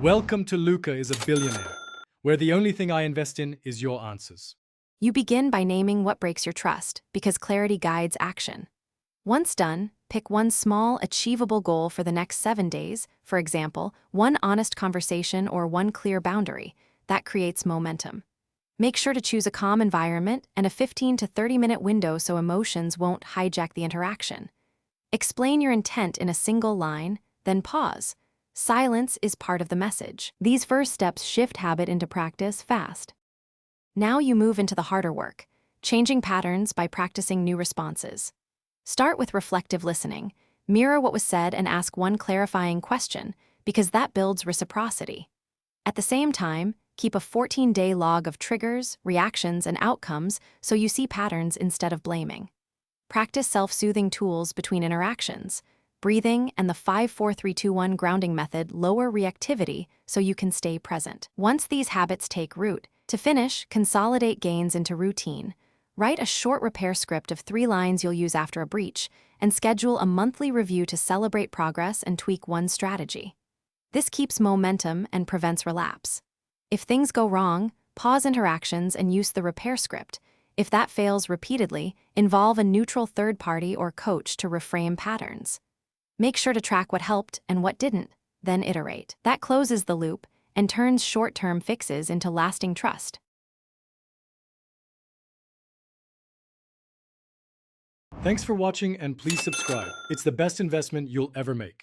Welcome to Luca is a billionaire, where the only thing I invest in is your answers. You begin by naming what breaks your trust, because clarity guides action. Once done, pick one small, achievable goal for the next 7 days, for example, one honest conversation or one clear boundary. That creates momentum. Make sure to choose a calm environment and a 15 to 30-minute window so emotions won't hijack the interaction. Explain your intent in a single line, then pause. Silence is part of the message. These first steps shift habit into practice fast. Now you move into the harder work, changing patterns by practicing new responses. Start with reflective listening. Mirror what was said and ask one clarifying question, because that builds reciprocity. At the same time, keep a 14-day log of triggers, reactions, and outcomes so you see patterns instead of blaming. Practice self-soothing tools between interactions. Breathing and the 5-4-3-2-1 grounding method lower reactivity so you can stay present. Once these habits take root, to finish, consolidate gains into routine. Write a short repair script of 3 lines you'll use after a breach, and schedule a monthly review to celebrate progress and tweak one strategy. This keeps momentum and prevents relapse. If things go wrong, pause interactions and use the repair script. If that fails repeatedly, involve a neutral third party or coach to reframe patterns. Make sure to track what helped and what didn't, then iterate. That closes the loop and turns short-term fixes into lasting trust. Thanks for watching and please subscribe. It's the best investment you'll ever make.